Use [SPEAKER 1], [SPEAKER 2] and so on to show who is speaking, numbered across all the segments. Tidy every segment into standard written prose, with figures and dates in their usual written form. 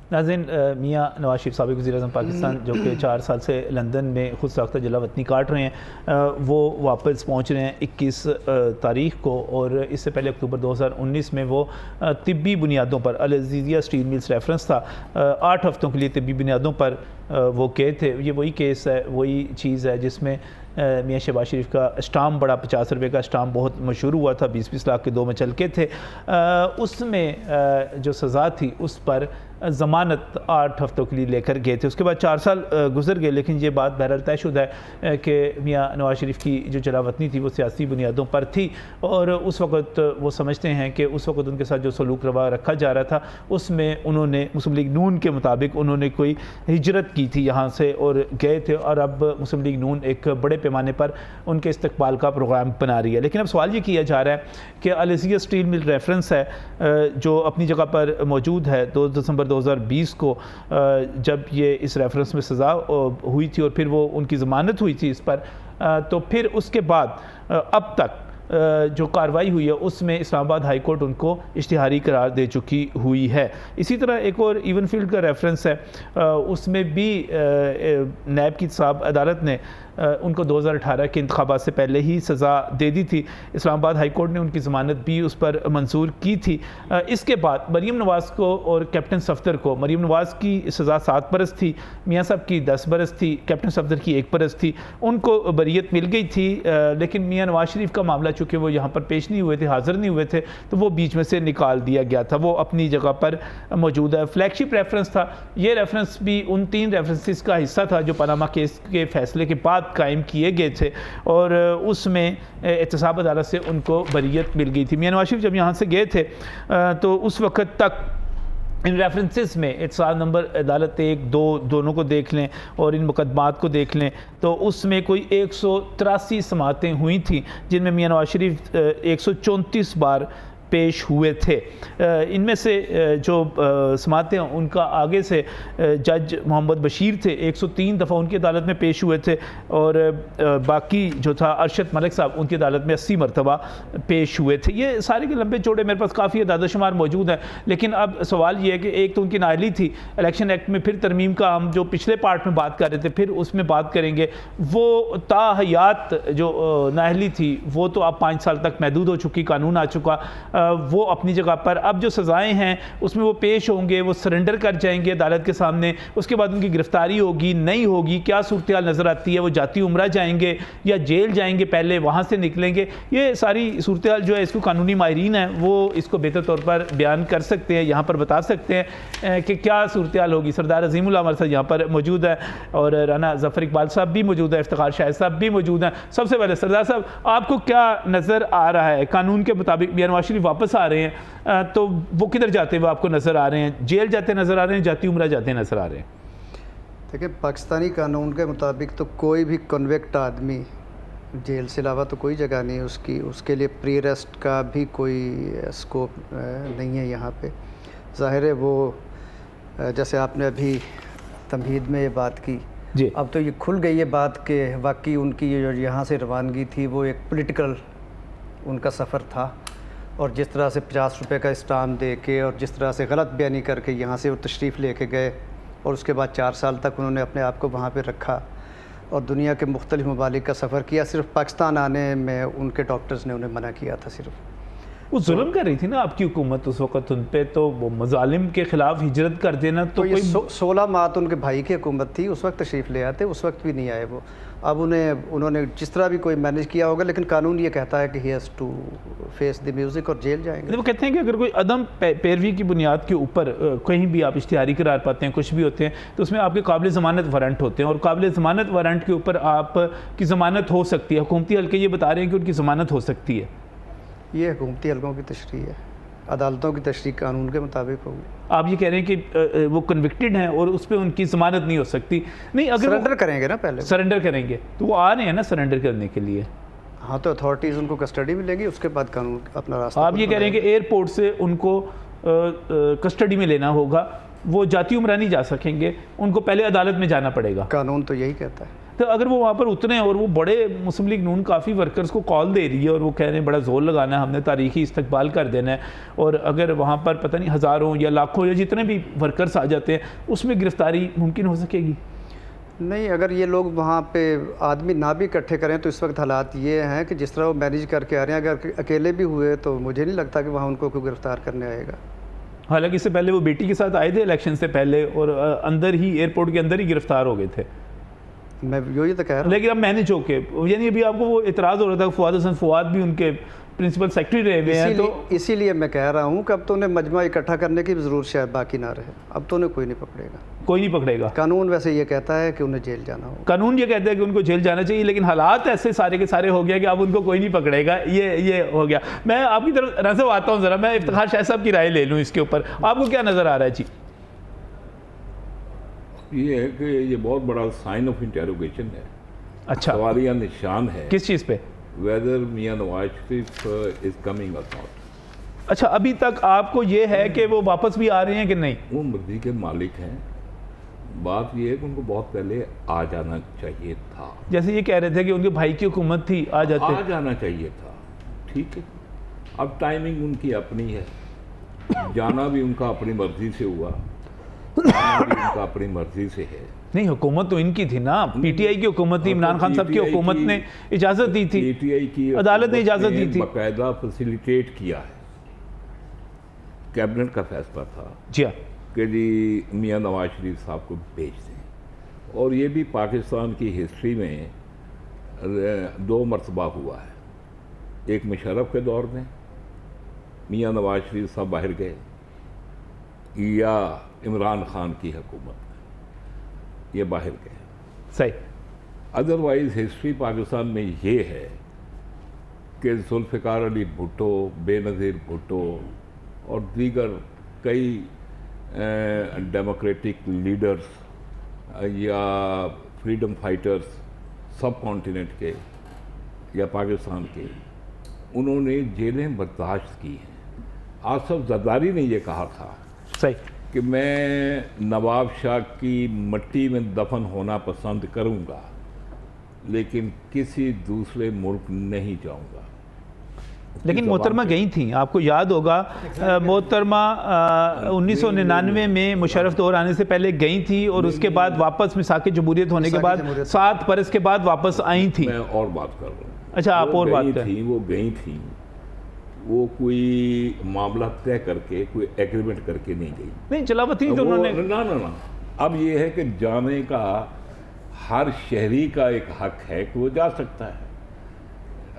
[SPEAKER 1] नाज़रीन, मियाँ नवाज शरीफ साबिक़ वज़ीर-ए-आज़म पाकिस्तान जो कि 4 साल से लंदन में खुद साख्ता जलावतनी काट रहे हैं, वो वापस पहुँच रहे हैं 21 तारीख़ को। और इससे पहले अक्टूबर 2019 में वो तिब्बी बुनियादों पर, अल अज़ीज़िया स्टील मिल्स रेफरेंस था, 8 हफ़्तों के लिए तिब्बी बुनियादों पर वो गए थे। ये वही केस है, वही चीज़ है जिसमें मियाँ शहबाज शरीफ का स्टाम्प बड़ा 50 रुपये का स्टाम्प बहुत मशहूर हुआ था, 20-20 लाख के 2 मचलके थे। उसमें जो सज़ा थी उस पर ज़मानत 8 हफ़्तों के लिए लेकर गए थे। उसके बाद 4 साल गुजर गए, लेकिन ये बात बहरहाल तयशुदा है कि मियाँ नवाज शरीफ की जो जलावतनी थी वो सियासी बुनियादों पर थी। और उस वक़्त वो समझते हैं कि उस वक़्त उनके साथ जो सलूक रवा रखा जा रहा था उसमें उन्होंने मुस्लिम लीग नून के मुताबिक उन्होंने कोई हिजरत की थी यहाँ से और गए थे। और अब मुस्लिम लीग नून एक बड़े पैमाने पर उनके इस्तकबाल का प्रोग्राम बना रही है। लेकिन अब सवाल ये किया जा रहा है कि अल अज़ीज़िया स्टील मिल रेफरेंस है जो अपनी जगह पर मौजूद है। 2 दिसंबर 2020 को जब ये इस रेफरेंस में सज़ा हुई थी और फिर वो उनकी ज़मानत हुई थी इस पर, तो फिर उसके बाद अब तक जो कार्रवाई हुई है उसमें इस्लामाबाद हाई कोर्ट उनको इश्तिहारी करार दे चुकी हुई है। इसी तरह एक और इवन फील्ड का रेफरेंस है, उसमें भी नैब की साहब अदालत ने उनको 2018 के इंतखाबात से पहले ही सज़ा दे दी थी। इस्लामाबाद हाई कोर्ट ने उनकी ज़मानत भी उस पर मंजूर की थी। इसके बाद मरीम नवाज़ को और कैप्टन सफदर को, मरीम नवाज़ की सज़ा 7 बरस थी, मियाँ साहब की 10 बरस थी, कैप्टन सफदर की 1 बरस थी, उनको बरीयत मिल गई थी। लेकिन मियाँ नवाज़ शरीफ का मामला चूँकि वो यहाँ पर पेश नहीं हुए थे, हाज़िर नहीं हुए थे, तो वो बीच में से निकाल दिया गया था। वो अपनी जगह पर मौजूद है। फ्लैगशिप रेफरेंस था, ये रेफरेंस भी उन 3 रेफरेंसेस का हिस्सा था जो पनामा केस के फैसले के बाद कायम किए गए थे और उसमें एहतसाब अदालत से उनको बरीयत मिल गई थी। मियाँ नवाज शरीफ जब यहाँ से गए थे तो उस वक़्त तक इन रेफरेंसेस में एहतसाब नंबर अदालत 1, 2 दोनों को देख लें और इन मुकदमात को देख लें तो उसमें कोई 183 समातें हुई थी जिनमें मियाँ नवाज शरीफ 134 बार पेश हुए थे। इनमें से जो समातें उनका आगे से जज मोहम्मद बशीर थे, 103 दफ़ा उनकी अदालत में पेश हुए थे और बाकी जो था अरशद मलिक साहब उनकी अदालत में 80 मरतबा पेश हुए थे। ये सारे के लंबे चौड़े मेरे पास काफ़ी अदाद-ओ-शुमार मौजूद हैं। लेकिन अब सवाल ये है कि एक तो उनकी नाअहली थी, इलेक्शन एक्ट में फिर तरमीम का हम जो पिछले पार्ट में बात कर रहे थे फिर उसमें बात करेंगे। वो ताहयात जो नाअहली थी वो तो अब 5 साल तक महदूद हो चुकी, कानून आ चुका, वो अपनी जगह पर। अब जो सज़ाएं हैं उसमें वो पेश होंगे, वो सरेंडर कर जाएंगे अदालत के सामने, उसके बाद उनकी गिरफ्तारी होगी नहीं होगी, क्या सूरत हाल नज़र आती है, वो जाती उम्रा जाएंगे या जेल जाएंगे, पहले वहाँ से निकलेंगे। ये सारी सूरत हाल जो है इसको कानूनी माहिरीन हैं वो इसको बेहतर तौर पर बयान कर सकते हैं, यहाँ पर बता सकते हैं कि क्या सूरत हाल होगी। सरदार अजीमुल हमारे साथ यहाँ पर मौजूद है और राना ज़फ़र इकबाल साहब भी मौजूद है, इफ्तिखार शाहिद साहब भी मौजूद हैं। सबसे पहले सरदार साहब, आपको क्या नज़र आ रहा है? कानून के मुताबिक मियाँ नवाज शरीफ वापस आ रहे हैं तो वो किधर जाते हुए आपको नज़र आ रहे हैं? जेल जाते नज़र आ रहे हैं, जाती उम्रा जाते नज़र आ रहे हैं?
[SPEAKER 2] देखिए, पाकिस्तानी कानून के मुताबिक तो कोई भी कन्विक्ट आदमी जेल से अलावा तो कोई जगह नहीं उसकी, उसके लिए प्री अरेस्ट का भी कोई स्कोप नहीं है यहाँ पे। ज़ाहिर है वो जैसे आपने अभी तमहीद में ये बात की जी, अब तो ये खुल गई है बात कि वाकई उनकी जो यहाँ से रवानगी थी वो एक पॉलिटिकल उनका सफ़र था और जिस तरह से 50 रुपये का स्टाम्प दे के और जिस तरह से गलत बयानी करके यहाँ से वो तशरीफ़ लेके गए और उसके बाद 4 साल तक उन्होंने अपने आप को वहाँ पे रखा और दुनिया के मुख्तलिफ ममालिक का सफ़र किया। सिर्फ पाकिस्तान आने में उनके डॉक्टर्स ने उन्हें मना किया था। सिर्फ
[SPEAKER 1] वो जुल्म कर रही थी ना आपकी हुकूमत उस वक़्त उन पे, तो वो मज़ालिम के ख़िलाफ़ हिजरत कर देना तो
[SPEAKER 2] ये 16 माह तो उनके भाई की हुकूमत थी, उस वक्त तशरीफ़ ले आते, उस वक्त भी नहीं आए वो। अब उन्होंने जिस तरह भी कोई मैनेज किया होगा, लेकिन कानून ये कहता है कि he has to face the music और जेल जाएंगे।
[SPEAKER 1] वो कहते हैं कि अगर कोई अदम पैरवी की बुनियाद के ऊपर कहीं भी आप इश्तिहारी करार पाते हैं, कुछ भी होते हैं, तो उसमें आपके काबिल ज़मानत वारंट होते हैं और काबिल ज़मानत वारंट के ऊपर आपकी ज़मानत हो सकती है। हुकूमती हल्के ये बता रहे हैं कि उनकी ज़मानत हो सकती है।
[SPEAKER 2] ये हुकूमती हल्कों की तशरीह है, अदालतों की तशरीह कानून के मुताबिक होगी।
[SPEAKER 1] आप ये कह रहे हैं कि वो कन्विक्टेड हैं और उस पर उनकी ज़मानत नहीं हो सकती? नहीं, अगर
[SPEAKER 2] सरेंडर करेंगे ना, पहले सरेंडर
[SPEAKER 1] करेंगे तो वो आ रहे हैं ना सरेंडर करने के लिए।
[SPEAKER 2] हाँ, तो अथॉरिटीज़ उनको कस्टडी में लेंगी, उसके बाद कानून अपना रास्ता।
[SPEAKER 1] आप ये कह रहे हैं कि एयरपोर्ट से उनको कस्टडी में लेना होगा, वो जाती उम्रा नहीं जा सकेंगे, उनको पहले अदालत में जाना पड़ेगा।
[SPEAKER 2] कानून तो यही कहता है।
[SPEAKER 1] तो अगर वो वहाँ पर उतरे और वो बड़े मुस्लिम लीग नून काफ़ी वर्कर्स को कॉल दे रही है और वो कह रहे हैं बड़ा जोर लगाना है, हमने तारीखी इस्तकबाल कर देना है, और अगर वहाँ पर पता नहीं हज़ारों या लाखों या जितने भी वर्कर्स आ जाते हैं उसमें गिरफ्तारी मुमकिन हो सकेगी?
[SPEAKER 2] नहीं, अगर ये लोग वहाँ पे आदमी ना भी इकट्ठे करें तो इस वक्त हालात ये हैं कि जिस तरह वो मैनेज करके आ रहे हैं, अगर अकेले भी हुए तो मुझे नहीं लगता कि वहाँ उनको कोई गिरफ्तार करने आएगा।
[SPEAKER 1] हालांकि इससे पहले वो बेटी के साथ आए थे इलेक्शन से पहले और अंदर ही एयरपोर्ट के अंदर ही गिरफ्तार हो गए थे।
[SPEAKER 2] मैं यही तो कह रहा हूँ।
[SPEAKER 1] लेकिन अब मैनेज होके, यानी अभी आपको वो इतराज़ हो रहा था, फवाद हसन फवाद भी उनके प्रिंसिपल सेक्रेटरी रहे हुए हैं, तो
[SPEAKER 2] इसीलिए मैं कह रहा हूँ कि अब तो उन्हें मजमा इकट्ठा करने की ज़रूरत शायद बाकी ना रहे। अब तो उन्हें कोई नहीं पकड़ेगा,
[SPEAKER 1] कोई नहीं पकड़ेगा।
[SPEAKER 2] कानून वैसे ये कहता है कि उन्हें जेल जाना होगा।
[SPEAKER 1] कानून ये कहता है कि उनको जेल जाना चाहिए, लेकिन हालात ऐसे सारे के सारे हो गया कि अब उनको कोई नहीं पकड़ेगा, ये हो गया। मैं आपकी तरफ नजर आता हूँ, ज़रा मैं इफ्तिखार शाह साहब की राय ले लूँ इसके ऊपर, आपको क्या नज़र आ रहा है जी?
[SPEAKER 3] ये है कि ये बहुत बड़ा साइन ऑफ इंटेरोगेशन है,
[SPEAKER 1] अच्छा,
[SPEAKER 3] सवालिया निशान है
[SPEAKER 1] किस चीज़ पे?
[SPEAKER 3] Whether Mian Nawaz Sharif is coming or not.
[SPEAKER 1] अच्छा, अभी तक आपको ये है कि वो वापस भी आ रहे हैं कि नहीं?
[SPEAKER 3] वो मर्जी के मालिक हैं, बात ये है कि उनको बहुत पहले आ जाना चाहिए था।
[SPEAKER 1] जैसे ये कह रहे थे कि उनके भाई की हुकूमत थी, आ
[SPEAKER 3] जाना चाहिए था, ठीक है। अब टाइमिंग उनकी अपनी है, जाना भी उनका अपनी मर्जी से हुआ, आना भी उनका अपनी मर्जी से है।
[SPEAKER 1] नहीं, हुकूमत तो इनकी थी ना, पीटीआई की हुकूमत थी, इमरान खान साहब की हुकूमत ने इजाज़त दी थी,
[SPEAKER 3] पीटीआई की
[SPEAKER 1] अदालत ने इजाज़त दी थी,
[SPEAKER 3] बाकायदा फैसिलिटेट किया है, कैबिनेट का फैसला था
[SPEAKER 1] जी हाँ,
[SPEAKER 3] कि जी मियां नवाज शरीफ साहब को भेज दें। और ये भी पाकिस्तान की हिस्ट्री में 2 मरतबा हुआ है। एक मुशर्रफ के दौर में मियां नवाज शरीफ साहब बाहर गए, या इमरान खान की हुकूमत में ये बाहर गए।
[SPEAKER 1] सही।
[SPEAKER 3] अदरवाइज हिस्ट्री पाकिस्तान में ये है कि जुल्फ़िकार अली भुट्टो, बेनज़ीर भुट्टो और दीगर कई डेमोक्रेटिक लीडर्स या फ्रीडम फाइटर्स सब कॉन्टिनेंट के या पाकिस्तान के, उन्होंने जेलें बर्दाश्त की हैं। आसफ जरदारी ने ये कहा था
[SPEAKER 1] सही
[SPEAKER 3] कि मैं नवाब शाह की मट्टी में दफन होना पसंद करूंगा, लेकिन किसी दूसरे मुल्क नहीं जाऊंगा।
[SPEAKER 1] लेकिन मोहतरमा गई थी, आपको याद होगा, मोहतरमा 1999 में मुशर्रफ दौर आने से पहले गई थी और उसके बाद वापस मिसाक जमहूरियत होने के बाद 7 बरस के बाद वापस आई थी।
[SPEAKER 3] मैं और बात कर रहा हूँ।
[SPEAKER 1] अच्छा, आप और बात करें।
[SPEAKER 3] वो गई थी, वो कोई मामला तय करके, कोई एग्रीमेंट करके नहीं गई।
[SPEAKER 1] नहीं, जलावतनी तो उन्होंने
[SPEAKER 3] ना। अब ये है कि जाने का हर शहरी का एक हक है कि वो जा सकता है।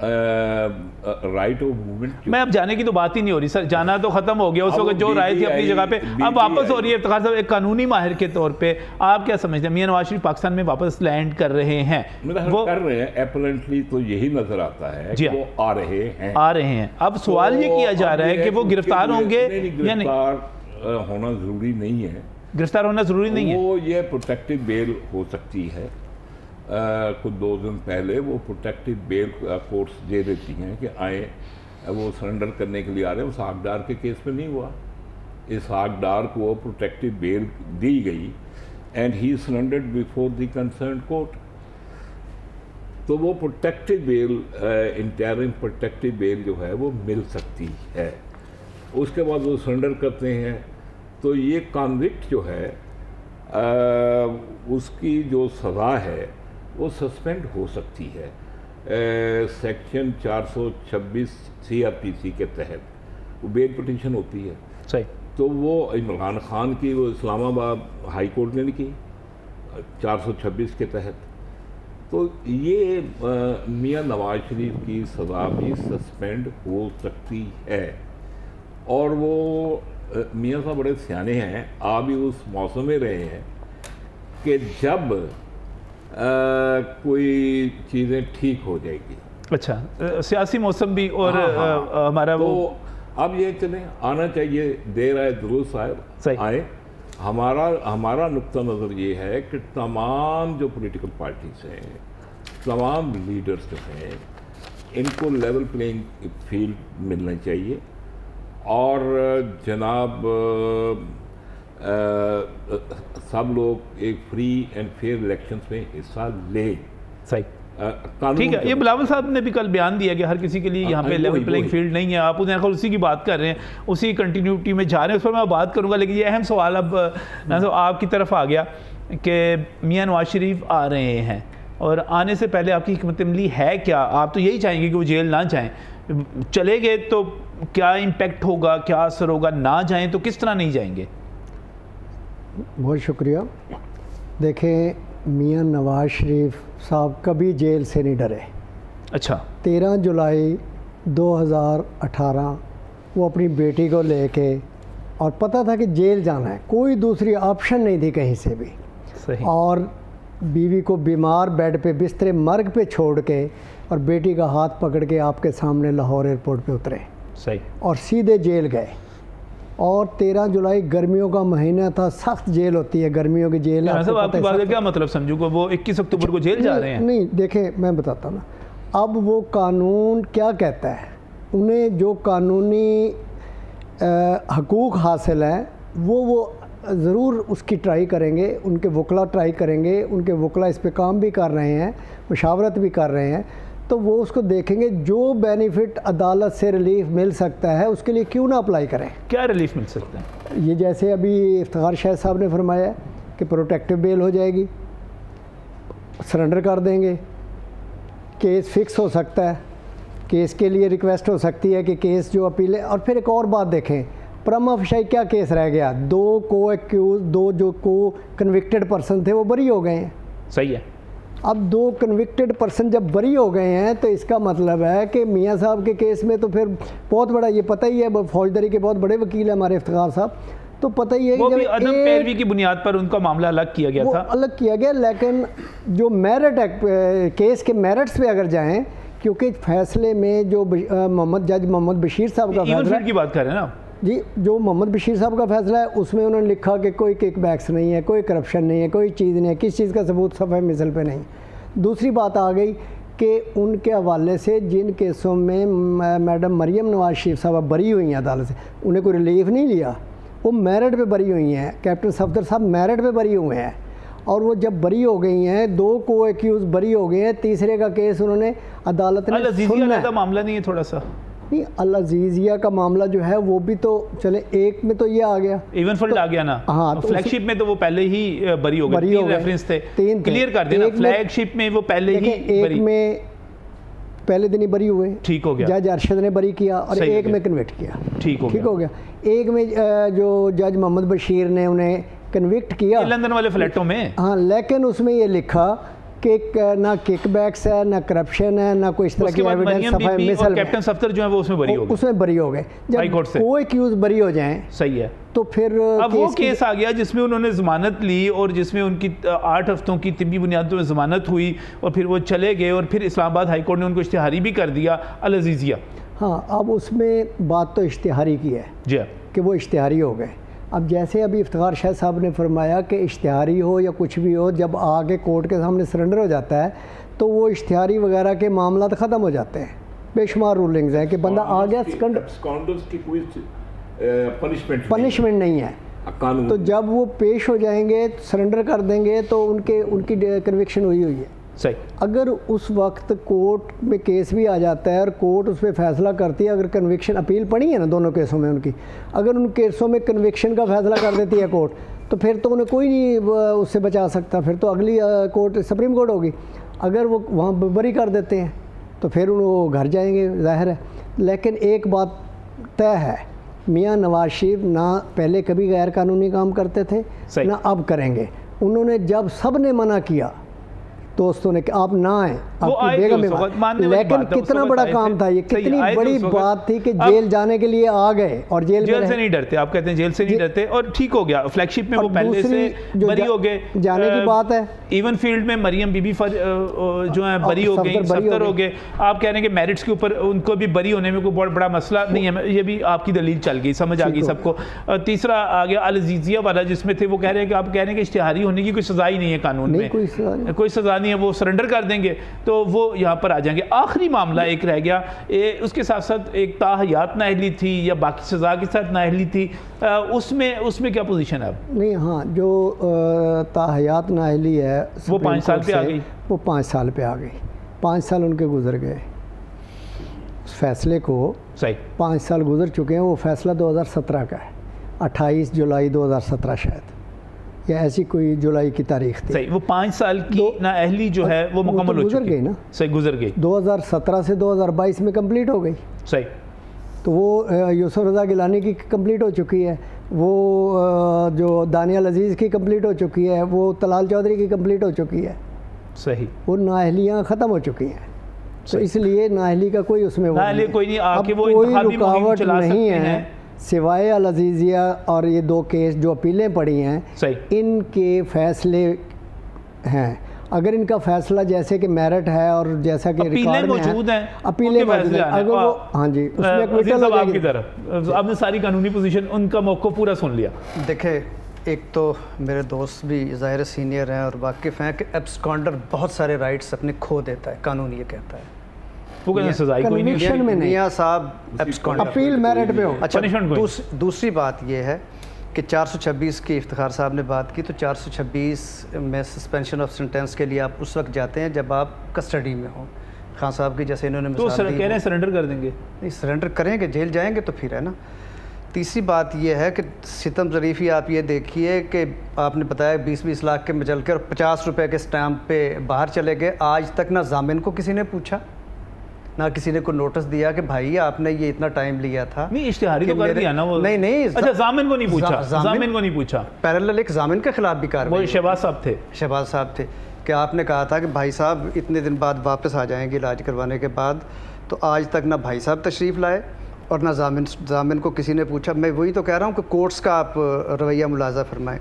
[SPEAKER 3] Right of movement.
[SPEAKER 1] मैं अब जाने की तो बात ही नहीं हो रही सर, जाना तो खत्म हो गया। उस वक्त जो राय थी अपनी जगह पे, अब वापस हो रही है। इफ्तिखार साहब, एक कानूनी माहिर के तौर पे आप क्या समझते हैं, मियां नवाज शरीफ पाकिस्तान में वापस लैंड कर रहे हैं?
[SPEAKER 3] वो कर रहे हैं, अपरेंटली तो यही नजर आता है कि वो आ रहे हैं।
[SPEAKER 1] अब सवाल ये किया जा रहा है कि वो गिरफ्तार होंगे या नहीं?
[SPEAKER 3] गिरफ्तार होना जरूरी नहीं है।
[SPEAKER 1] गिरफ्तार होना जरूरी नहीं है।
[SPEAKER 3] वो ये प्रोटेक्टिव बेल हो सकती है। कुछ 2 दिन पहले वो प्रोटेक्टिव बेल कोर्ट्स दे देती हैं कि आए, वो सरेंडर करने के लिए आ रहे हैं। इसहाक डार के केस में नहीं हुआ, इसहाक डार को प्रोटेक्टिव बेल दी गई and he surrendered before the concern court. तो वो protective bail, interim protective bail जो है वो मिल सकती है। उसके बाद वो सरेंडर करते हैं, तो ये कॉन्विक्ट जो है उसकी जो सज़ा है वो सस्पेंड हो सकती है। सेक्शन 426 CRPC के तहत वो बेल पिटीशन होती है।
[SPEAKER 1] सही।
[SPEAKER 3] तो वो इमरान खान की वो इस्लामाबाद हाई कोर्ट ने की 426 के तहत। तो ये मियां नवाज शरीफ की सज़ा भी सस्पेंड हो सकती है। और वो मियां साहब बड़े सियाने हैं, आप भी उस मौसम में रहे हैं कि जब कोई चीज़ें ठीक हो जाएगी। अच्छा,
[SPEAKER 1] सियासी मौसम भी और हमारा
[SPEAKER 3] तो
[SPEAKER 1] वो
[SPEAKER 3] अब ये चलें, आना चाहिए, देर आए दुरुस्त आए। हमारा नुक्ता नज़र ये है कि तमाम जो पॉलिटिकल पार्टीज हैं, तमाम लीडर्स जो हैं, इनको लेवल प्लेइंग फील्ड मिलना चाहिए। और जनाब सब लोग एक फ्री एंड फेयर इलेक्शंस में हिस्सा लें।
[SPEAKER 1] सही,
[SPEAKER 3] कानून
[SPEAKER 1] ठीक है। ये बिलावल साहब ने भी कल बयान दिया कि हर किसी के लिए यहाँ पे लेवल प्लेइंग फील्ड नहीं है। आप उन्हें उसी की बात कर रहे हैं, उसी कंटिन्यूटी में जा रहे हैं, उस पर मैं बात करूँगा। लेकिन ये अहम सवाल अब आपकी तरफ आ गया कि मियाँ नवाज शरीफ आ रहे हैं और आने से पहले आपकी हिकमत अमली है क्या? आप तो यही चाहेंगे कि वो जेल ना जाएँ, चले गए तो क्या इम्पेक्ट होगा, क्या असर होगा? ना जाएँ तो किस तरह नहीं जाएंगे?
[SPEAKER 4] बहुत शुक्रिया। देखें, मियाँ नवाज शरीफ साहब कभी जेल से नहीं डरे।
[SPEAKER 1] अच्छा,
[SPEAKER 4] 13 जुलाई 2018 वो अपनी बेटी को लेके, और पता था कि जेल जाना है, कोई दूसरी ऑप्शन नहीं थी कहीं से भी।
[SPEAKER 1] सही।
[SPEAKER 4] और बीवी को बीमार बेड पे बिस्तरे मर्ग पे छोड़ के और बेटी का हाथ पकड़ के आपके सामने लाहौर एयरपोर्ट पे उतरे।
[SPEAKER 1] सही।
[SPEAKER 4] और सीधे जेल गए। और 13 जुलाई गर्मियों का महीना था, सख्त जेल होती है, गर्मियों की जेल है।
[SPEAKER 1] आपकी बात का क्या मतलब समझू को वो 21 अक्टूबर को जेल जा रहे हैं?
[SPEAKER 4] नहीं, देखें मैं बताता हूँ ना, अब वो कानून क्या कहता है, उन्हें जो कानूनी हकूक़ हासिल हैं वो ज़रूर उसकी ट्राई करेंगे, उनके वकला ट्राई करेंगे, उनके वकला इस पे काम भी कर रहे हैं, मुशावरत भी कर रहे हैं, तो वो उसको देखेंगे जो बेनिफिट अदालत से रिलीफ मिल सकता है उसके लिए क्यों ना अप्लाई करें।
[SPEAKER 1] क्या रिलीफ मिल सकता है?
[SPEAKER 4] ये जैसे अभी इफ्तिखार शाह साहब ने फरमाया कि प्रोटेक्टिव बेल हो जाएगी, सरेंडर कर देंगे, केस फिक्स हो सकता है, केस के लिए रिक्वेस्ट हो सकती है कि केस जो अपील है। और फिर एक और बात देखें, प्रमा फशाई क्या केस रह गया, 2 को एक्यूज, 2 जो को कन्विक्टेड पर्सन थे वो बरी हो गए हैं।
[SPEAKER 1] सही है।
[SPEAKER 4] अब 2 कन्विक्टेड पर्सन जब बरी हो गए हैं तो इसका मतलब है कि मियाँ साहब के केस में तो फिर बहुत बड़ा, ये पता ही है, फौजदारी के बहुत बड़े वकील हैं हमारे इफ्तिखार साहब, तो पता ही है
[SPEAKER 1] वो
[SPEAKER 4] कि
[SPEAKER 1] भी अदम पैरवी की बुनियाद पर उनका मामला अलग किया गया था।
[SPEAKER 4] अलग किया गया, लेकिन जो मेरिट केस के मेरिट्स पे अगर जाएं, क्योंकि फैसले में जो जज मोहम्मद बशीर साहब का फैसला
[SPEAKER 1] की बात कर रहे हैं ना
[SPEAKER 4] जी, जो मोहम्मद बशीर साहब का फैसला है उसमें उन्होंने लिखा कि कोई किकबैक्स नहीं है, कोई करप्शन नहीं है, कोई चीज़ नहीं है, किस चीज़ का सबूत सफ़े मिसल पे नहीं। दूसरी बात आ गई कि उनके हवाले से जिन केसों में मैडम मरियम नवाज शरीफ साहब बरी हुई हैं अदालत से, उन्हें कोई रिलीफ नहीं लिया, वो मेरिट पे बरी हुई हैं। कैप्टन सफदर साहब मेरिट पे बरी हुए हैं, और वो जब बरी हो गई हैं, 2 को एक्यूज़ बरी हो गए हैं, तीसरे का केस उन्होंने अदालत ने सुनना है।
[SPEAKER 1] मामला नहीं है थोड़ा सा
[SPEAKER 4] नहीं, अल अजीज़िया का मामला जो है वो भी तो चले, एक में तो ये आ गया,
[SPEAKER 1] इवन फंड आ गया ना।
[SPEAKER 4] हाँ, तो
[SPEAKER 1] फ्लैगशिप में तो वो पहले ही बरी हो गए, 3 रेफरेंस थे,
[SPEAKER 4] 3
[SPEAKER 1] क्लियर कर देना। फ्लैगशिप में वो पहले ही
[SPEAKER 4] एक में पहले दिन ही बरी हुए,
[SPEAKER 1] ठीक हो गया,
[SPEAKER 4] जज अरशद ने बरी किया, और एक में कन्विक्ट किया, ठीक हो गया। एक में जो जज मोहम्मद बशीर ने उन्हें कन्विक्ट किया
[SPEAKER 1] लंदन वाले फ्लैटों में,
[SPEAKER 4] हाँ, लेकिन उसमें ये लिखा कि ना किकबैक्स है, ना करप्शन है, ना कोई इस तरह की एविडेंस सफाई मिसल।
[SPEAKER 1] कैप्टन सफ्तर जो है वो उसमें बरी हो गए,
[SPEAKER 4] उसमें बरी हो गए। जब कोई एक्यूज बरी हो जाएं,
[SPEAKER 1] सही है,
[SPEAKER 4] तो फिर
[SPEAKER 1] अब वो केस आ गया जिसमें उन्होंने ज़मानत ली और जिसमें उनकी 8 हफ्तों की तिब्बी बुनियादों में ज़मानत हुई और फिर वो चले गए और फिर इस्लामाबाद हाई कोर्ट ने उनको इश्तिहारी भी कर दिया, अल अजीज़िया।
[SPEAKER 4] हाँ, अब उसमें बात तो इश्तिहारी की है
[SPEAKER 1] जी,
[SPEAKER 4] कि वो इश्तिहारी हो गए। अब जैसे अभी इफ्तिखार शाह साहब ने फरमाया कि इश्तिहारी हो या कुछ भी हो, जब आगे कोर्ट के सामने सरेंडर हो जाता है तो वो इश्तिहारी वगैरह के मामला तो ख़त्म हो जाते हैं। बेशुमार रूलिंग्स हैं कि बंदा आ गया, पनिशमेंट नहीं है। तो जब वो पेश हो जाएंगे, सरेंडर कर देंगे, तो उनकी कन्विक्शन हुई है।
[SPEAKER 1] सही।
[SPEAKER 4] अगर उस वक्त कोर्ट में केस भी आ जाता है और कोर्ट उस पर फैसला करती है, अगर कन्विक्शन, अपील पड़ी है ना दोनों केसों में उनकी, अगर उन केसों में कन्विक्शन का फैसला कर देती है कोर्ट, तो फिर तो उन्हें कोई नहीं उससे बचा सकता, फिर तो अगली कोर्ट सुप्रीम कोर्ट होगी। अगर वो वहाँ बरी कर देते हैं तो फिर वो घर जाएंगे, जाहिर है। लेकिन एक बात तय है, मियाँ नवाज शरीफ ना पहले कभी गैर कानूनी काम करते थे, ना अब करेंगे। उन्होंने जब सब ने मना किया दोस्तों ने कि आप ना आए, आपकी बेगम में, लेकिन कितना बड़ा काम था ये, कितनी बड़ी बात थी कि जेल जाने के लिए आ गए और जेल
[SPEAKER 1] से नहीं डरते। आप कहते हैं जेल से नहीं डरते, और ठीक हो गया। फ्लैगशिप में वो पहले से बरी हो गए,
[SPEAKER 4] जाने की बात है।
[SPEAKER 1] इवन फील्ड में मरियम बीबी जो है बरी हो गई, सफ्तर हो गए। आप कह रहे हैं कि मेरिट्स के ऊपर उनको भी बरी होने में कोई बहुत बड़ा मसला नहीं है, ये भी आपकी दलील चल गई, समझ आ गई सबको। तीसरा आ गया अल अजीज़िया वाला, जिसमें थे वो कह रहे हैं कि आप कह रहे हैं कि इश्तिहारी होने की कोई सज़ा ही नहीं है कानून में, कोई सज़ा नहीं नहीं है, वो सरेंडर कर देंगे तो वो यहाँ पर आ जाएंगे। आखिरी मामला एक रह गया, उसके साथ साथ एक ताहयात नाअहली थी या बाकी सज़ा के साथ नाअहली थी, उसमें क्या पोजीशन है अब?
[SPEAKER 4] नहीं, हाँ, जो ताहयात नाअहली है
[SPEAKER 1] वो 5 साल पे आ गई,
[SPEAKER 4] वो 5 साल पे आ गई। 5 साल उनके गुजर गए उस फैसले को,
[SPEAKER 1] सही
[SPEAKER 4] 5 साल गुजर चुके हैं। वो फैसला 2017 का है, 28 जुलाई 2017 शायद, या ऐसी कोई जुलाई की तारीख थी।
[SPEAKER 1] सही, वो 5 साल की नाअहली जो है वो मुकम्मल हो
[SPEAKER 4] गुजर
[SPEAKER 1] चुकी
[SPEAKER 4] गई ना।
[SPEAKER 1] सही, गुजर गई।
[SPEAKER 4] 2017 से 2022 में कंप्लीट हो गई।
[SPEAKER 1] सही,
[SPEAKER 4] तो वो यूसुफ रज़ा गिलानी की कंप्लीट हो चुकी है, वो जो दानियाल अजीज़ की कंप्लीट हो चुकी है, वो तलाल चौधरी की कंप्लीट हो चुकी है।
[SPEAKER 1] सही,
[SPEAKER 4] वो नाअहलियाँ ख़त्म हो चुकी हैं, तो इसलिए नाअहली का कोई उसमें
[SPEAKER 1] नाअहली कोई नहीं, आके वो
[SPEAKER 4] कोई
[SPEAKER 1] इंतखाबी मुहिम
[SPEAKER 4] रुकावट
[SPEAKER 1] चला
[SPEAKER 4] नहीं
[SPEAKER 1] सकते
[SPEAKER 4] है
[SPEAKER 1] हैं।
[SPEAKER 4] सिवाय अल अजीज़िया और ये 2 केस जो अपीलें पड़ी हैं,
[SPEAKER 1] सही,
[SPEAKER 4] इनके फैसले हैं। अगर इनका फैसला जैसे कि मेरिट है और जैसा कि
[SPEAKER 1] अपीलें
[SPEAKER 4] रिकॉर्ड में
[SPEAKER 1] मौजूद हैं,
[SPEAKER 4] अपीलें
[SPEAKER 1] उनके
[SPEAKER 4] मौजूद
[SPEAKER 1] फैसले
[SPEAKER 4] हैं,
[SPEAKER 1] आने
[SPEAKER 4] अगर वो, हाँ जी, उसमें
[SPEAKER 1] अजीज
[SPEAKER 4] एक्विटल
[SPEAKER 1] साहब
[SPEAKER 4] हो
[SPEAKER 1] आपकी
[SPEAKER 4] जाएगी।
[SPEAKER 1] तरफ आपने सारी कानूनी पोजीशन, उनका मौक़िफ़ पूरा सुन लिया।
[SPEAKER 2] देखे, एक तो मेरे दोस्त भी ज़ाहिर सीनियर हैं और वाकिफ़ हैं कि एब्सकॉन्डर बहुत सारे राइट्स अपने खो देता है, कानून ये कहता है।
[SPEAKER 1] वो कहते हैं सजाई कोई नहीं,
[SPEAKER 4] Conviction में नहीं।
[SPEAKER 2] मियाँ साहब एब्सकॉन्डर,
[SPEAKER 4] अपील मेरिट पे हो।
[SPEAKER 2] अच्छा,
[SPEAKER 1] punishment कोई
[SPEAKER 2] दूसरी बात ये है कि 426 की इफ्तिखार साहब ने बात की, तो 426 में सस्पेंशन ऑफ सेंटेंस के लिए आप उस वक्त जाते हैं जब आप कस्टडी में हो। खान साहब की जैसे इन्होंने
[SPEAKER 1] तो
[SPEAKER 2] मिसाल दी,
[SPEAKER 1] कह रहे हैं सरेंडर कर देंगे।
[SPEAKER 2] नहीं, सरेंडर करेंगे, जेल जाएंगे तो फिर है ना। तीसरी बात यह है कि सितम ज़रीफ़ी आप ये देखिए कि आपने बताया 20-20 लाख के मचल के और 50 रुपए के स्टैम्प पे बाहर चले गए। आज तक ना जामिन को किसी ने पूछा, ना किसी ने को नोटिस दिया कि भाई आपने ये इतना टाइम लिया था।
[SPEAKER 1] नहीं, इश्तिहारी
[SPEAKER 2] कि
[SPEAKER 1] तो कर
[SPEAKER 2] मेरे-
[SPEAKER 1] दिया ना वो।
[SPEAKER 2] नहीं,
[SPEAKER 1] अच्छा, जामिन को नहीं पूछा, जामिन को नहीं पूछा,
[SPEAKER 2] पैरेलल एक जामिन के खिलाफ भी
[SPEAKER 1] वो
[SPEAKER 2] कार्रवाई,
[SPEAKER 1] शहबाज साहब थे।
[SPEAKER 2] शहबाज साहब थे कि आपने कहा था कि भाई साहब इतने दिन बाद वापस आ जाएंगे इलाज करवाने के बाद, तो आज तक ना भाई साहब तशरीफ़ लाए और ना जामिन को किसी ने पूछा। मैं वही तो कह रहा हूँ कि कोर्ट्स का आप रवैया मुलाजा फरमाएं।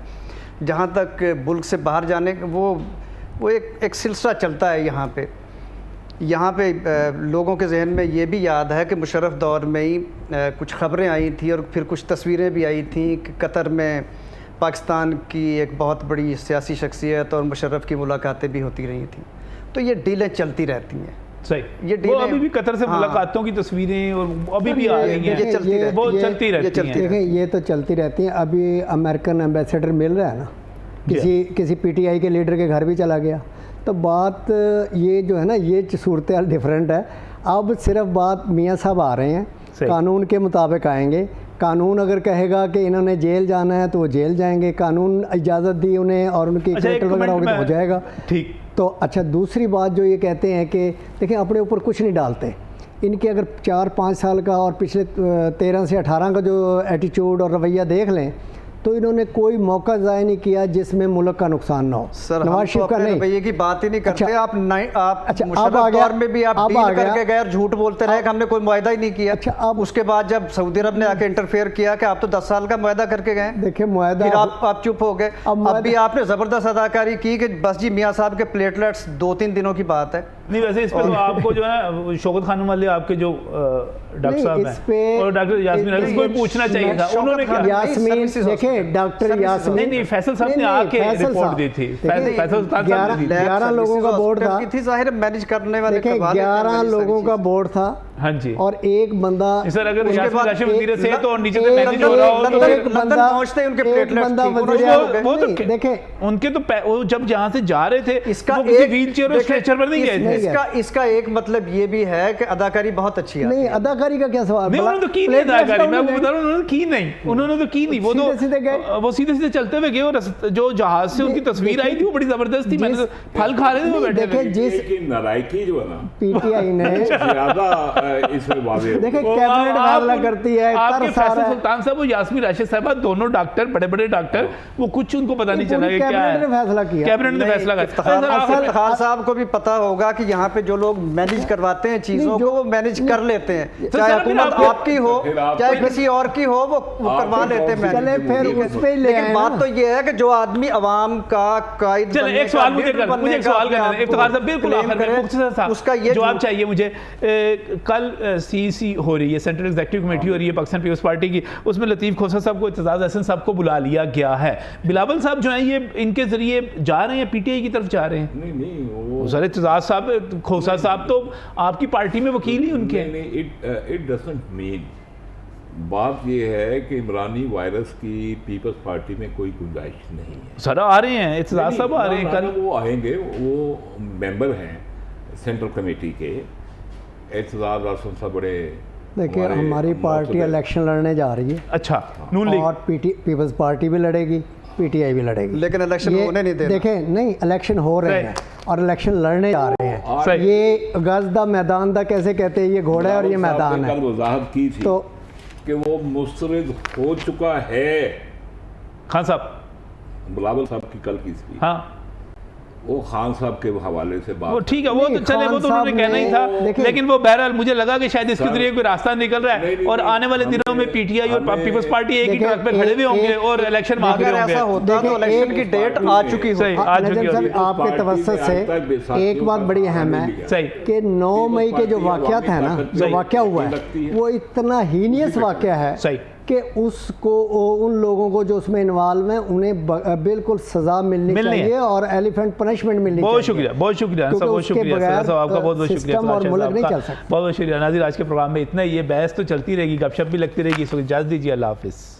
[SPEAKER 2] जहाँ तक मुल्क से बाहर जाने वो एक सिलसिला चलता है यहाँ पे लोगों के जहन में ये भी याद है कि मुशर्रफ दौर में ही कुछ ख़बरें आई थी और फिर कुछ तस्वीरें भी आई थी कि कतर में पाकिस्तान की एक बहुत बड़ी सियासी शख्सियत और मुशर्रफ की मुलाकातें भी होती रही थी। तो ये डीलें चलती रहती हैं।
[SPEAKER 1] सही,
[SPEAKER 2] ये
[SPEAKER 1] वो
[SPEAKER 2] डीलें-
[SPEAKER 1] अभी भी कतर से
[SPEAKER 2] हाँ।
[SPEAKER 1] मुलाकातों की तस्वीरें और अभी भी आ
[SPEAKER 2] ये-
[SPEAKER 1] रही
[SPEAKER 2] ये
[SPEAKER 1] हैं,
[SPEAKER 2] चलती रहती
[SPEAKER 1] वो
[SPEAKER 2] है।
[SPEAKER 1] चलती
[SPEAKER 2] ये
[SPEAKER 1] रहती
[SPEAKER 2] चलती
[SPEAKER 1] हैं।
[SPEAKER 4] देखें, ये तो चलती रहती हैं। अभी अमेरिकन एम्बेसडर मिल रहा है ना, किसी PTI के लीडर के घर भी चला गया। तो बात ये जो है ना, ये सूरत हाल डिफरेंट है। अब सिर्फ बात मियाँ साहब आ रहे हैं, कानून के मुताबिक आएंगे। कानून अगर कहेगा कि इन्होंने जेल जाना है तो वो जेल जाएंगे, कानून इजाज़त दी उन्हें और उनकी
[SPEAKER 1] एक
[SPEAKER 4] वगैरह होगी तो हो जाएगा।
[SPEAKER 1] ठीक।
[SPEAKER 4] तो अच्छा, दूसरी बात जो ये कहते हैं कि देखिए अपने ऊपर कुछ नहीं डालते। इनके अगर 4-5 साल का और पिछले 13 से 18 का जो एटीट्यूड और रवैया देख लें, तो इन्होंने कोई मौका ज़ाया नहीं किया जिसमें मुल्क का नुकसान ना हो।
[SPEAKER 2] सर,
[SPEAKER 4] नवाज
[SPEAKER 2] हम
[SPEAKER 4] शरीफ
[SPEAKER 2] तो
[SPEAKER 4] का
[SPEAKER 2] अपने
[SPEAKER 4] नहीं।
[SPEAKER 2] रवैये की बात ही नहीं करते।
[SPEAKER 4] अच्छा,
[SPEAKER 2] आप
[SPEAKER 4] अच्छा, अब
[SPEAKER 2] मुशर्रफ
[SPEAKER 4] आ गया-
[SPEAKER 2] दौर में भी आप
[SPEAKER 4] अब
[SPEAKER 2] डील
[SPEAKER 4] आ गया-
[SPEAKER 2] करके गए और झूठ बोलते रहे कि हमने कोई मुआहदा ही नहीं किया।
[SPEAKER 4] अच्छा, अब
[SPEAKER 2] उसके बाद जब सऊदी अरब ने आके इंटरफेयर किया कि आप तो 10 साल का मुआहदा करके गए,
[SPEAKER 4] देखिए मुआहदा,
[SPEAKER 2] फिर आप चुप हो गए। अब भी आपने ज़बरदस्त अदाकारी की कि बस जी मियाँ साहब के प्लेटलेट्स 2-3 दिनों की बात है।
[SPEAKER 1] नहीं, वैसे इस पे तो आपको जो है शौकत खानम वाले आपके जो डॉक्टर साहब हैं और डॉक्टर यास्मीन अली को पूछना चाहिए था, उन्होंने क्या?
[SPEAKER 4] यास्मीन, देखें डॉक्टर यास्मीन,
[SPEAKER 1] नहीं, फैसल साहब ने आके रिपोर्ट दी थी। फैसल सुल्तान साहब ने दी थी।
[SPEAKER 4] 11 लोगों का बोर्ड था।
[SPEAKER 2] थी ज़ाहिर मैनेज करने वाले।
[SPEAKER 4] देखिए 11 लोगों का बोर्ड था।
[SPEAKER 1] हाँ जी।
[SPEAKER 4] और एक बंदा,
[SPEAKER 1] सर अगर
[SPEAKER 2] उसके
[SPEAKER 1] यास्मीन
[SPEAKER 2] बाद
[SPEAKER 1] राशिद वजीर से तो और नीचे से
[SPEAKER 4] एक-
[SPEAKER 1] मैनेज हो रहा हो तो
[SPEAKER 2] लंदन-
[SPEAKER 1] फिर-
[SPEAKER 2] लंदन पहुंचते उनके प्लेटलेट्स
[SPEAKER 4] बंदा
[SPEAKER 2] ठीक,
[SPEAKER 4] वजीर
[SPEAKER 2] उन्होंने-
[SPEAKER 4] आज़म-
[SPEAKER 1] वो तो
[SPEAKER 4] नहीं, देखें
[SPEAKER 1] उनके तो वो जब जहाँ से जा रहे थे
[SPEAKER 2] इसका
[SPEAKER 1] वो किसी
[SPEAKER 2] एक-
[SPEAKER 1] व्हीलचेयर और
[SPEAKER 2] देखें,
[SPEAKER 1] स्ट्रेचर पर नहीं गए थे।
[SPEAKER 2] इसका एक मतलब ये भी है कि अदाकारी बहुत अच्छी है।
[SPEAKER 4] नहीं, अदाकारी का क्या सवाल?
[SPEAKER 1] नहीं, उन्होंने तो की नहीं अदाकारी, मैं आपको बता रहा हूँ, उन्होंने की नहीं, उन्होंने तो की नहीं। वो तो
[SPEAKER 4] सीधे गए।
[SPEAKER 1] वो सीधे सीधे चलते हुए गए और जो जहाज से उनकी तस्वीर आई थी वो बड़ी जबरदस्त थी। मैंने तो फल खा रहे थे वो बैठे
[SPEAKER 4] देखें
[SPEAKER 1] थे।
[SPEAKER 4] जिस
[SPEAKER 3] की नारायकी जो है ना,
[SPEAKER 4] PTI ने
[SPEAKER 3] ज्यादा इसमें वाज़ेह है।
[SPEAKER 4] देखें
[SPEAKER 1] वो
[SPEAKER 4] कैबिनेट
[SPEAKER 1] आप-
[SPEAKER 4] फैसला करती है,
[SPEAKER 1] आपके
[SPEAKER 4] तरस आ
[SPEAKER 1] फैसल
[SPEAKER 4] रहा है।
[SPEAKER 1] सुल्तान साहब और यास्मीन राशिद साहबा दोनों डॉक्टर, बड़े बड़े डॉक्टर, वो कुछ उनको पता नहीं चला कि क्या
[SPEAKER 4] कैबिनेट ने
[SPEAKER 1] है।
[SPEAKER 4] फैसला किया।
[SPEAKER 1] कैबिनेट ने फैसला किया।
[SPEAKER 2] इफ्तिखार साहब को भी पता होगा कि यहाँ पे जो लोग मैनेज करवाते हैं चीजों को, वो मैनेज कर लेते हैं। चाहे
[SPEAKER 1] सर,
[SPEAKER 2] हुकूमत
[SPEAKER 1] फिर
[SPEAKER 2] आपकी हो
[SPEAKER 3] फिर आप-
[SPEAKER 2] चाहे किसी और की हो, वो करवा लेते हैं
[SPEAKER 4] चले
[SPEAKER 2] मैनेज।
[SPEAKER 4] फिर
[SPEAKER 2] ठीक है।
[SPEAKER 4] उस पे ही ले आए
[SPEAKER 2] लेकिन
[SPEAKER 4] ना।
[SPEAKER 2] बात तो ये है कि जो आदमी अवाम का कायद
[SPEAKER 1] चलो
[SPEAKER 2] बनने
[SPEAKER 1] एक सवाल
[SPEAKER 2] का,
[SPEAKER 1] मुझे
[SPEAKER 2] लीडर
[SPEAKER 1] कर,
[SPEAKER 2] बनने
[SPEAKER 1] मुझे एक
[SPEAKER 2] का
[SPEAKER 1] सवाल
[SPEAKER 2] अपने
[SPEAKER 1] करना
[SPEAKER 2] आप
[SPEAKER 1] है
[SPEAKER 2] को
[SPEAKER 1] इफ्तिखार साहब, बिल्कुल
[SPEAKER 2] claim
[SPEAKER 1] आखिर में
[SPEAKER 2] करे,
[SPEAKER 1] मुख्तसर साहब
[SPEAKER 2] उसका ये
[SPEAKER 1] जवाब चाहिए मुझे। कल कल CEC हो रही है, सेंट्रल एग्जीक्यूटिव कमेटी हो रही है पाकिस्तान पीपल्स पार्टी की, उसमें लतीफ़ खोसा साहब को, इत्तेज़ाज़ अहसन साहब को बुला लिया गया है। बिलावल साहब जो हैं ये इनके ज़रिए जा रहे हैं PTI की तरफ जा रहे हैं?
[SPEAKER 3] नहीं वो
[SPEAKER 1] सर इत्तेज़ाज़ साहब, खोसा साहब तो आपकी पार्टी में वकील ही उनके हैं।
[SPEAKER 3] नहीं, इट डजंट मीन, बात ये है कि इमरानी वायरस की पीपल्स पार्टी में कोई गुंजाइश नहीं है।
[SPEAKER 1] सर आ रहे हैं, इत्तेज़ाज़ साहब आ रहे हैं कल।
[SPEAKER 3] वो आएंगे, वो मेंबर हैं सेंट्रल कमेटी के। एतजाज़ अहसन साहब बड़े,
[SPEAKER 4] देखिए हमारी पार्टी इलेक्शन लड़ने जा रही है।
[SPEAKER 1] अच्छा, नून लीग
[SPEAKER 4] और पीपल्स पार्टी भी लड़ेगी, PTI भी लड़ेगी,
[SPEAKER 2] लेकिन इलेक्शन होने नहीं देना।
[SPEAKER 4] देखें नहीं, इलेक्शन हो रहे हैं और इलेक्शन लड़ने जा रहे हैं।
[SPEAKER 1] सही।
[SPEAKER 4] ये गज़दा मैदान दा कैसे कहते हैं, ये घोड़ा है और ये मैदान है।
[SPEAKER 3] कल वजाहत की थी
[SPEAKER 4] तो
[SPEAKER 3] कि वो मुस्तरद हो चुका है।
[SPEAKER 1] खान साहब,
[SPEAKER 3] बिलावल साहब की कल की स्पीच,
[SPEAKER 1] हाँ
[SPEAKER 3] वो खान साहब के हवाले से बात,
[SPEAKER 1] वो ठीक है, वो तो
[SPEAKER 4] नहीं,
[SPEAKER 1] चले, वो
[SPEAKER 4] खान
[SPEAKER 1] तो उन्होंने
[SPEAKER 4] साहब
[SPEAKER 1] कहना ही
[SPEAKER 4] ने-
[SPEAKER 1] था,
[SPEAKER 4] देखिए-
[SPEAKER 1] लेकिन वो बहरहाल मुझे लगा कि शायद इसके
[SPEAKER 3] सर,
[SPEAKER 1] जरिए कोई रास्ता निकल रहा है
[SPEAKER 3] नहीं,
[SPEAKER 1] और आने वाले
[SPEAKER 3] हमें-
[SPEAKER 1] दिनों में PTI और
[SPEAKER 3] हमें-
[SPEAKER 1] पीपल्स पार्टी एक ही
[SPEAKER 4] देखिए,
[SPEAKER 1] ट्रैक पे खड़े हुए होंगे
[SPEAKER 4] एक-
[SPEAKER 1] और इलेक्शन मांग
[SPEAKER 2] अगर
[SPEAKER 1] रहे
[SPEAKER 2] ऐसा
[SPEAKER 1] होंगे।
[SPEAKER 2] होता तो इलेक्शन की डेट आ चुकी हो।
[SPEAKER 1] सही, आ चुकी
[SPEAKER 4] नजम साहब,
[SPEAKER 1] होगी।
[SPEAKER 4] आपके
[SPEAKER 3] पार्टी
[SPEAKER 4] तवज्जुह
[SPEAKER 3] ने आज तक
[SPEAKER 4] से
[SPEAKER 3] बेसाखियों
[SPEAKER 4] एक बात
[SPEAKER 3] का
[SPEAKER 4] बड़ी
[SPEAKER 3] बहाना
[SPEAKER 4] अहम
[SPEAKER 3] नहीं
[SPEAKER 4] है
[SPEAKER 3] लिया।
[SPEAKER 1] सही
[SPEAKER 4] कि 9 मई के जो वाक़यात है ना, जो वाक़या हुआ
[SPEAKER 3] लगती
[SPEAKER 4] है
[SPEAKER 3] है।
[SPEAKER 4] वो इतना हीनियस वाक़या है
[SPEAKER 1] सही।
[SPEAKER 4] कि उसको उन लोगों को जो उसमें इन्वॉल्व हैं उन्हें बिल्कुल सज़ा मिलनी
[SPEAKER 1] मिलनी है।
[SPEAKER 4] चाहिए और एलिफेंट पनिशमेंट मिलनी
[SPEAKER 1] बहुत
[SPEAKER 4] चाहिए।
[SPEAKER 1] शुक्रिया, बहुत शुक्रिया
[SPEAKER 4] क्योंकि
[SPEAKER 1] बहुत
[SPEAKER 4] उसके
[SPEAKER 1] शुक्रिया
[SPEAKER 4] बगैर,
[SPEAKER 1] सर साहब, आपका बहुत बहुत शुक्रिया
[SPEAKER 4] सिस्टम और
[SPEAKER 1] सलाह
[SPEAKER 4] मुल्क
[SPEAKER 1] साहब
[SPEAKER 4] नहीं
[SPEAKER 1] का।
[SPEAKER 4] चल सकता।
[SPEAKER 1] बहुत बहुत शुक्रिया नाज़रीन, आज के प्रोग्राम में इतना ही। ये बहस तो चलती रहेगी, गपशप भी लगती रहेगी। इस वक्त इजाज़त दीजिए, अल्लाह हाफिज़।